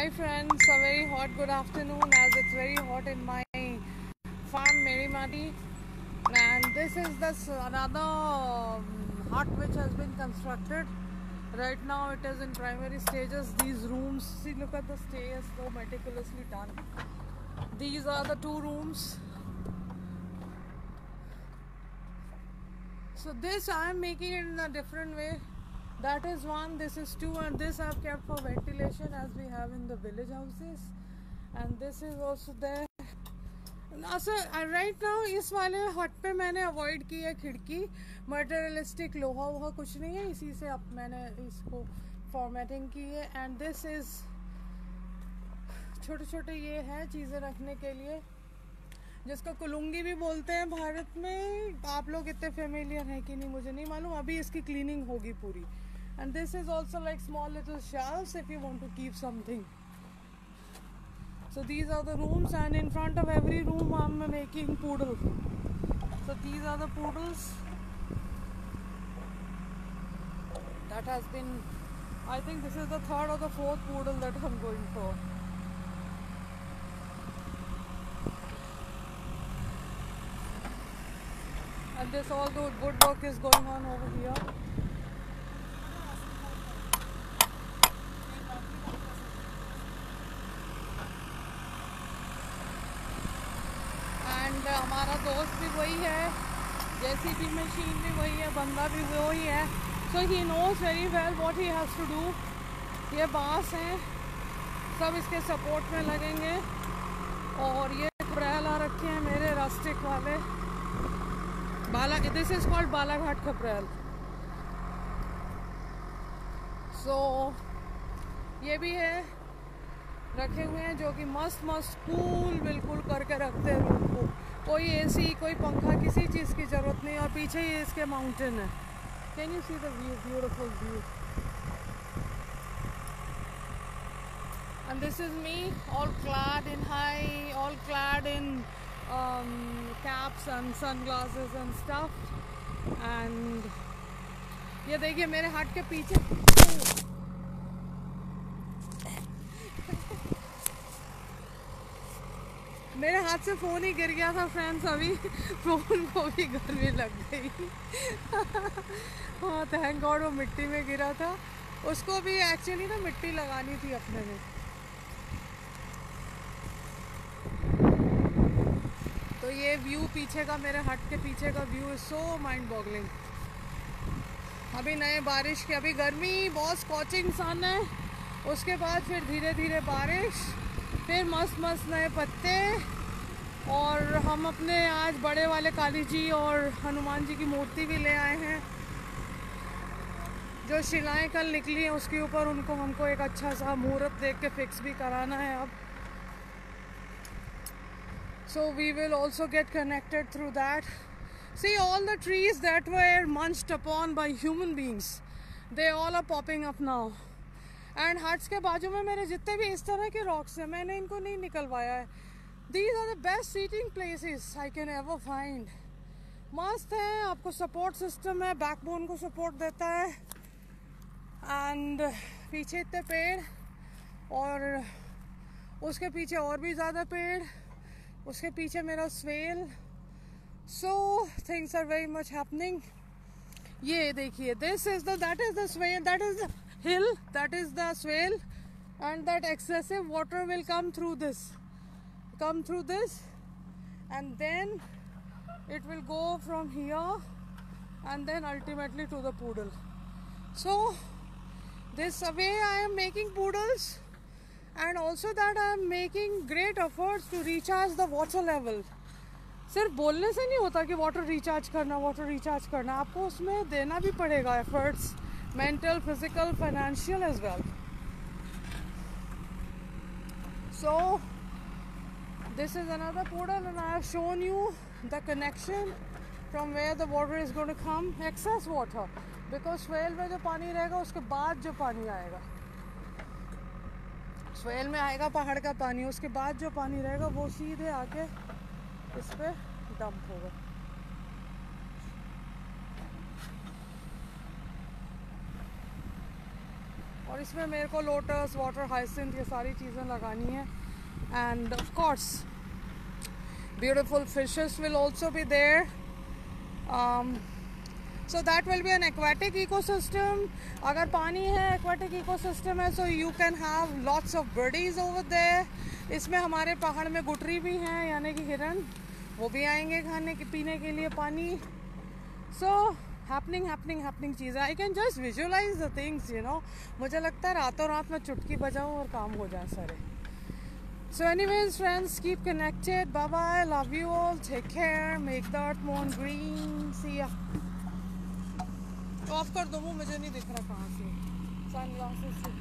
Hi friends, a very hot good afternoon as it's very hot in my farm Merimati, and this is another hut which has been constructed. Right now it is in primary stages. These rooms, see, look at the stairs, so meticulously done. These are the two rooms. So this I am making it in a different way. That is one, this is two, and this I have kept for ventilation as we have in the village houses. And this is also there. So right now इस वाले हट पे मैंने avoid की है खिड़की, materialistic लोहा वोहा कुछ नहीं है, इसी से अब मैंने इसको फॉर्मेटिंग की है. एंड दिस इज छोटे छोटे ये है चीज़ें रखने के लिए, जिसको कुलुंगी भी बोलते हैं भारत में. आप लोग इतने फेमिलियर हैं कि नहीं मुझे नहीं मालूम. अभी इसकी क्लीनिंग होगी पूरी. And this is also like small little shelves if you want to keep something. So these are the rooms, and in front of every room I'm making poodle. So these are the poodles. That has been, I think this is the third or the fourth poodle that I'm going for. And this all the woodwork is going on over here. हमारा दोस्त भी वही है, JCB machine भी वही है, बंदा भी वही है. So he knows very well what he has to do. ये बांस हैं, सब इसके सपोर्ट में लगेंगे. और ये खपरेल आ रखे हैं मेरे रस्टिक वाले दिस इज़ कॉल्ड बालाघाट खपरेल. सो ये भी है रखे हुए हैं जो कि मस्त मस्त कूल बिल्कुल करके रखते हैं रूम को. कोई एसी, कोई पंखा, किसी चीज़ की ज़रूरत नहीं. और पीछे ही इसके माउंटेन है. Can you see the view, beautiful view. And this is me all clad in high, all clad in caps and sunglasses and stuff. And ये देखिए मेरे हट के पीछे मेरे हाथ से फ़ोन ही गिर गया था फ्रेंड्स. अभी फ़ोन को भी गर्मी लग गई. हाँ, थैंक गॉड वो मिट्टी में गिरा था. उसको भी एक्चुअली ना मिट्टी लगानी थी अपने में. तो ये व्यू पीछे का, मेरे हट के पीछे का view is so mind boggling. अभी नए बारिश की, अभी गर्मी बहुत स्कॉचिंग सन है, उसके बाद फिर धीरे धीरे बारिश, फिर मस्त मस्त नए पत्ते. और हम अपने आज बड़े वाले काली जी और हनुमान जी की मूर्ति भी ले आए हैं. जो शिलाएं कल निकली हैं उसके ऊपर उनको हमको एक अच्छा सा मुहूर्त देख के फिक्स भी कराना है अब. So we will also get connected through that. See, all the trees that were munched upon by human beings, they all are popping up now. And huts के बाजू में मेरे जितने भी इस तरह के रॉक्स हैं, मैंने इनको नहीं निकलवाया है. These are the best seating places I can ever find. मस्त है, आपको सपोर्ट सिस्टम है, बैकबोन को सपोर्ट देता है. एंड पीछे इतने पेड़, और उसके पीछे और भी ज़्यादा पेड़, उसके पीछे मेरा swell. So things are very much happening. ये देखिए, this is that is the swell, that is the hill, that is the swale, and that excessive water will come through this, and then it will go from here and then ultimately to the poodle. So this way I am making poodles, and also that I am making great efforts to recharge the water level. सिर्फ बोलने से नहीं होता कि water recharge करना, आपको उसमें देना भी पड़ेगा efforts, mental, physical, financial as well. So this is another poodle, and I have shown you the connection from where the water is going to come. Excess water, because swale में जो पानी रहेगा उसके बाद जो पानी आएगा, swale में आएगा पहाड़ का पानी, उसके बाद जो पानी रहेगा वो सीधे आके इस पे डंप होगा. और इसमें मेरे को लोटस, वाटर हाइसिंथ, ये सारी चीज़ें लगानी है. End of course beautiful fishes will also be there. So that will be an aquatic ecosystem. अगर पानी है, aquatic ecosystem है, so you can have lots of birdies over there. इसमें हमारे पहाड़ में गुटरी भी हैं, यानी कि हिरन, वो भी आएंगे खाने के पीने के लिए पानी. So happening चीज़ें. I can just visualize the things, you know. मुझे लगता है रातों रात में चुटकी बजाऊँ और काम हो जाए सारे. So anyways friends, keep connected. Bye bye. Love you all. Take care. Make the earth more green. See ya. Of कर दो, मुझे नहीं दिख रहा कहाँ से. सनग्लासेस